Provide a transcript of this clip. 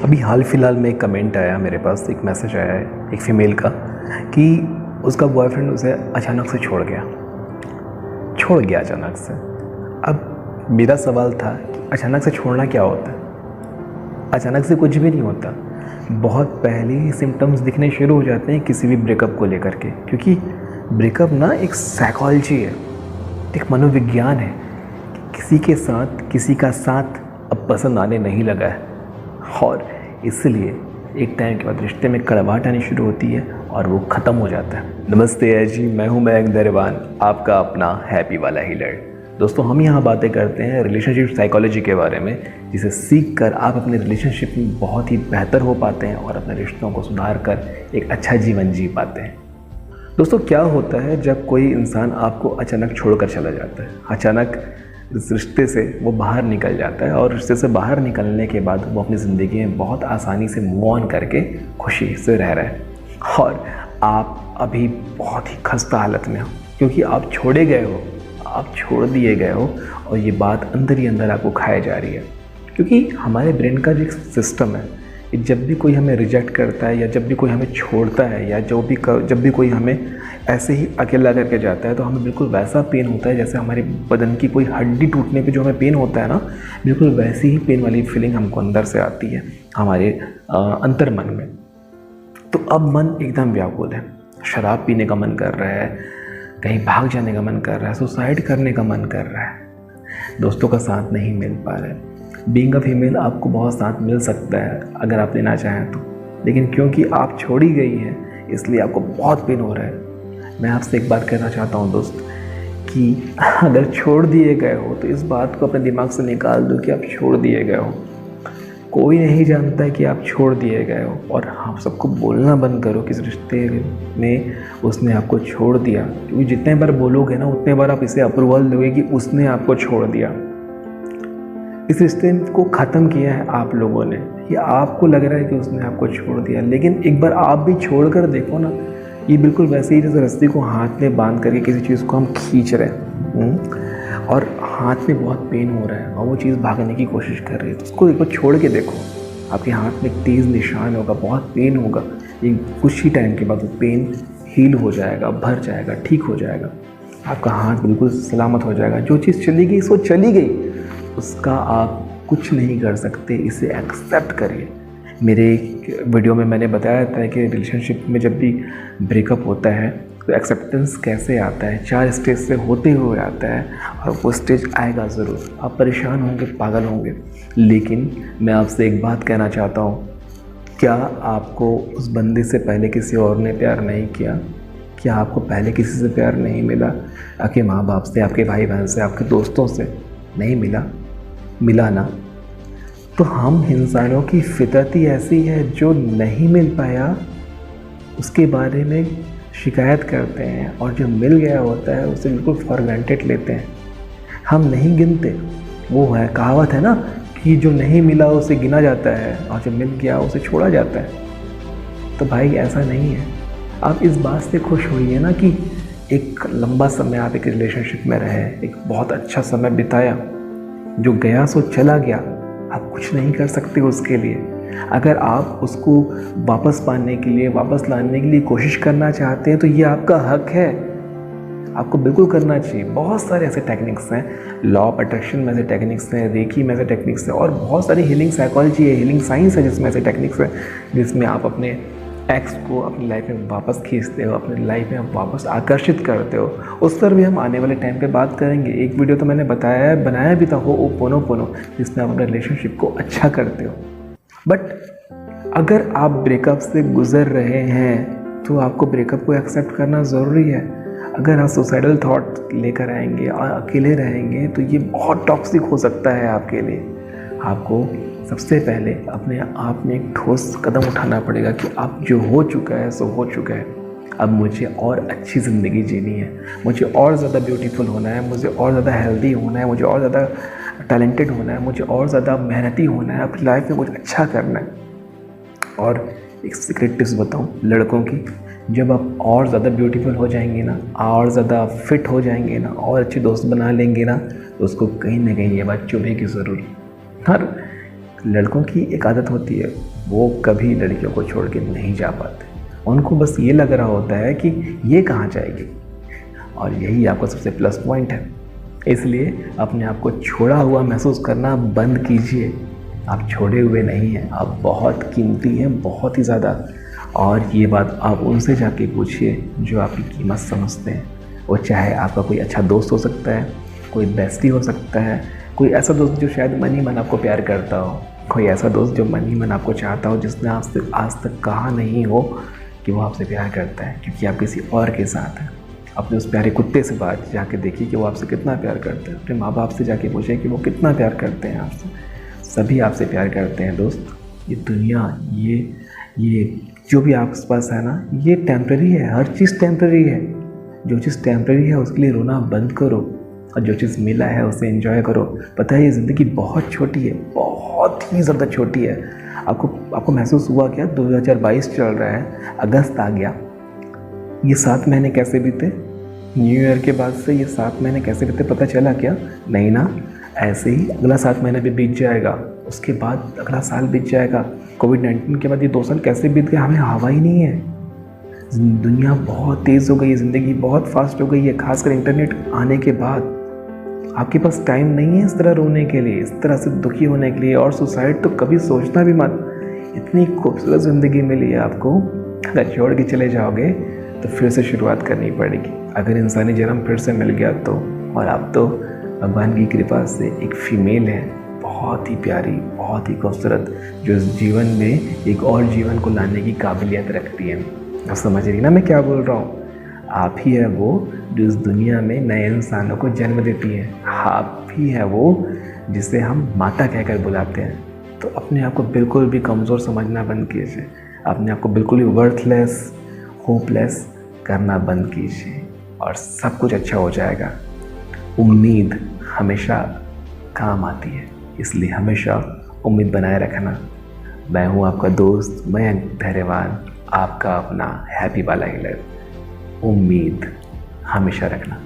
अभी हाल फिलहाल में एक कमेंट आया मेरे पास, एक मैसेज आया है एक फ़ीमेल का कि उसका बॉयफ्रेंड उसे अचानक से छोड़ गया अचानक से। अब मेरा सवाल था कि अचानक से छोड़ना क्या होता है? अचानक से कुछ भी नहीं होता। बहुत पहले ही सिम्टम्स दिखने शुरू हो जाते हैं किसी भी ब्रेकअप को लेकर के, क्योंकि ब्रेकअप ना एक साइकोलॉजी है, एक मनोविज्ञान है। किसी का साथ अब पसंद आने नहीं लगा है और इसलिए एक टाइम के बाद रिश्ते में कड़वाहट आनी शुरू होती है और वो ख़त्म हो जाता है। नमस्ते जी, मैं हूं मयंक दरबान, आपका अपना हैप्पी वाला हीलर। दोस्तों, हम यहाँ बातें करते हैं रिलेशनशिप साइकोलॉजी के बारे में, जिसे सीख कर आप अपने रिलेशनशिप में बहुत ही बेहतर हो पाते हैं और अपने रिश्तों को सुधार कर एक अच्छा जीवन जी पाते हैं। दोस्तों, क्या होता है जब कोई इंसान आपको अचानक छोड़कर चला जाता है, अचानक इस रिश्ते से वो बाहर निकल जाता है और रिश्ते से बाहर निकलने के बाद वो अपनी ज़िंदगी में बहुत आसानी से मूव ऑन करके खुशी से रह रहे हैं और आप अभी बहुत ही खस्ता हालत में हो, क्योंकि आप छोड़े गए हो, आप छोड़ दिए गए हो और ये बात अंदर ही अंदर आपको खाए जा रही है। क्योंकि हमारे ब्रेन का जो एक सिस्टम है, जब भी कोई हमें रिजेक्ट करता है या जब भी कोई हमें छोड़ता है या जब भी कोई हमें ऐसे ही अकेला करके जाता है, तो हमें बिल्कुल वैसा पेन होता है जैसे हमारे बदन की कोई हड्डी टूटने पे जो हमें पेन होता है ना, बिल्कुल वैसी ही पेन वाली फीलिंग हमको अंदर से आती है हमारे अंतर मन में। तो अब मन एकदम व्याकुल है, शराब पीने का मन कर रहा है, कहीं भाग जाने का मन कर रहा है, सुसाइड करने का मन कर रहा है, दोस्तों का साथ नहीं मिल पा रहा है। बीइंग अ फीमेल आपको बहुत साथ मिल सकता है अगर आप लेना चाहें तो, लेकिन क्योंकि आप छोड़ी गई हैं इसलिए आपको बहुत पेन हो रहा है। मैं आपसे एक बात कहना चाहता हूँ दोस्त, कि अगर छोड़ दिए गए हो तो इस बात को अपने दिमाग से निकाल दो कि आप छोड़ दिए गए हो। कोई नहीं जानता है कि आप छोड़ दिए गए हो, और आप सबको बोलना बंद करो कि इस रिश्ते में उसने आपको छोड़ दिया, क्योंकि जितने बार बोलोगे ना उतने बार आप इसे अप्रूवल दोगे कि उसने आपको छोड़ दिया। इस रिश्ते को ख़त्म किया है आप लोगों ने, या आपको लग रहा है कि उसने आपको छोड़ दिया, लेकिन एक बार आप भी छोड़ कर देखो ना। ये बिल्कुल वैसे ही जैसे रस्सी को हाथ में बांध करके किसी चीज़ को हम खींच रहे हैं और हाथ में बहुत पेन हो रहा है और वो चीज़ भागने की कोशिश कर रही है, तो उसको एक बार छोड़ के देखो। आपके हाथ में एक तेज़ निशान होगा, बहुत पेन होगा, एक कुछ ही टाइम के बाद वो पेन हील हो जाएगा, भर जाएगा, ठीक हो जाएगा, आपका हाथ बिल्कुल सलामत हो जाएगा। जो चीज़ चली गई सो चली गई, उसका आप कुछ नहीं कर सकते, इसे एक्सेप्ट करिए। मेरे वीडियो में मैंने बताया था कि रिलेशनशिप में जब भी ब्रेकअप होता है तो एक्सेप्टेंस कैसे आता है, 4 स्टेज से होते हुए आता है और वो स्टेज आएगा ज़रूर। आप परेशान होंगे, पागल होंगे, लेकिन मैं आपसे एक बात कहना चाहता हूँ, क्या आपको उस बंदे से पहले किसी और ने प्यार नहीं किया? क्या आपको पहले किसी से प्यार नहीं मिला? आपके माँ बाप से, आपके भाई बहन से, आपके दोस्तों से नहीं मिला ना? तो हम इंसानों की फितरत ही ऐसी है, जो नहीं मिल पाया उसके बारे में शिकायत करते हैं और जो मिल गया होता है उसे बिल्कुल फॉर ग्रांटेड लेते हैं, हम नहीं गिनते। वो है कहावत है ना कि जो नहीं मिला उसे गिना जाता है और जो मिल गया उसे छोड़ा जाता है। तो भाई ऐसा नहीं है। आप इस बात से खुश होइए ना कि एक लंबा समय आप एक रिलेशनशिप में रहे, एक बहुत अच्छा समय बिताया, जो गया सो चला गया, आप कुछ नहीं कर सकते उसके लिए। अगर आप उसको वापस पाने के लिए, वापस लाने के लिए कोशिश करना चाहते हैं तो ये आपका हक है, आपको बिल्कुल करना चाहिए। बहुत सारे ऐसे टेक्निक्स हैं, लॉ ऑफ अट्रैक्शन में ऐसे टेक्निक्स हैं, रेकी में ऐसे टेक्निक्स हैं और बहुत सारी हीलिंग साइकोलॉजी है, हीलिंग साइंस है जिसमें ऐसे टेक्निक्स हैं, जिसमें आप अपने एक्स को अपनी लाइफ में वापस खींचते हो, अपनी लाइफ में वापस आकर्षित करते हो। उस पर भी हम आने वाले टाइम पे बात करेंगे। एक वीडियो तो मैंने बनाया भी था, हो'ओपोनोपोनो, जिसमें आप अपने रिलेशनशिप को अच्छा करते हो। बट अगर आप ब्रेकअप से गुजर रहे हैं तो आपको ब्रेकअप को एक्सेप्ट करना ज़रूरी है। अगर आप सुसाइडल थॉट लेकर आएंगे और अकेले रहेंगे तो ये बहुत टॉक्सिक हो सकता है आपके लिए। आपको सबसे पहले अपने आप में एक ठोस कदम उठाना पड़ेगा कि अब जो हो चुका है सो हो चुका है, अब मुझे और अच्छी ज़िंदगी जीनी है, मुझे और ज़्यादा ब्यूटीफुल होना है, मुझे और ज़्यादा हेल्दी होना है, मुझे और ज़्यादा टैलेंटेड होना है, मुझे और ज़्यादा मेहनती होना है, अपनी लाइफ में कुछ अच्छा करना है। और एक सीक्रेट टिप्स बताऊँ लड़कों की, जब आप और ज़्यादा ब्यूटीफुल हो जाएंगे ना, और ज़्यादा फिट हो जाएंगे ना, और अच्छे दोस्त बना लेंगे ना, तो उसको कहीं ना कहीं ये बात चुभेगी ज़रूर। हर लड़कों की एक आदत होती है, वो कभी लड़कियों को छोड़ के नहीं जा पाते। उनको बस ये लग रहा होता है कि ये कहाँ जाएगी, और यही आपका सबसे प्लस पॉइंट है। इसलिए अपने आप को छोड़ा हुआ महसूस करना बंद कीजिए। आप छोड़े हुए नहीं हैं, आप बहुत कीमती हैं, बहुत ही ज़्यादा। और ये बात आप उनसे जाके पूछिए जो आपकी कीमत समझते हैं। वो चाहे आपका कोई अच्छा दोस्त हो सकता है, कोई बेस्टी हो सकता है, कोई ऐसा दोस्त जो शायद मन ही मन आपको प्यार करता हो, कोई ऐसा दोस्त जो मन ही मन आपको चाहता हो, जिसने आपसे आज तक कहा नहीं हो कि वो आपसे प्यार करता है क्योंकि आप किसी और के साथ हैं। अपने उस प्यारे कुत्ते से बात जाके देखिए कि वो आपसे कितना प्यार करते हैं। अपने माँ बाप से जाके पूछे कि वो कितना प्यार करते हैं आपसे। सभी आपसे प्यार करते हैं दोस्त। ये दुनिया, ये जो भी आपके पास है ना, ये टेम्प्रेरी है। हर चीज़ टेम्प्रेरी है। जो चीज़ टेम्प्रेरी है उसके लिए रोना बंद करो, और जो चीज़ मिला है उसे एंजॉय करो। पता है ये ज़िंदगी बहुत छोटी है, बहुत ही ज़्यादा छोटी है। आपको महसूस हुआ क्या? 2022 चल रहा है, अगस्त आ गया, ये 7 महीने कैसे बीते? न्यू ईयर के बाद से ये 7 महीने कैसे बीते पता चला क्या? नहीं ना। ऐसे ही अगला 7 महीने भी बीत जाएगा, उसके बाद अगला साल बीत जाएगा। कोविड-19 के बाद ये 2 साल कैसे बीत गए, हमें हवा ही नहीं है। दुनिया बहुत तेज़ हो गई है, ज़िंदगी बहुत फास्ट हो गई है। खासकर इंटरनेट आने के बाद आपके पास टाइम नहीं है इस तरह रोने के लिए, इस तरह से दुखी होने के लिए। और सुसाइड तो कभी सोचना भी मत। इतनी खूबसूरत ज़िंदगी मिली है आपको, अगर छोड़ के चले जाओगे तो फिर से शुरुआत करनी पड़ेगी। अगर इंसानी जन्म फिर से मिल गया तो, और अब तो भगवान की कृपा से एक फ़ीमेल है, बहुत ही प्यारी, बहुत ही खूबसूरत, जो इस जीवन में एक और जीवन को लाने की काबिलियत रखती है। आप समझ रही ना मैं क्या बोल रहा हूँ? आप ही है वो जो इस दुनिया में नए इंसानों को जन्म देती है। आप ही है वो जिसे हम माता कहकर बुलाते हैं। तो अपने आप को बिल्कुल भी कमज़ोर समझना बंद कीजिए। अपने आप को बिल्कुल भी वर्थलेस, होपलेस करना बंद कीजिए, और सब कुछ अच्छा हो जाएगा। उम्मीद हमेशा काम आती है, इसलिए हमेशा उम्मीद बनाए रखना। मैं हूँ आपका दोस्त मयंक धैर्यवान, आपका अपना हैप्पी वाला हीलर। उम्मीद हमेशा रखना।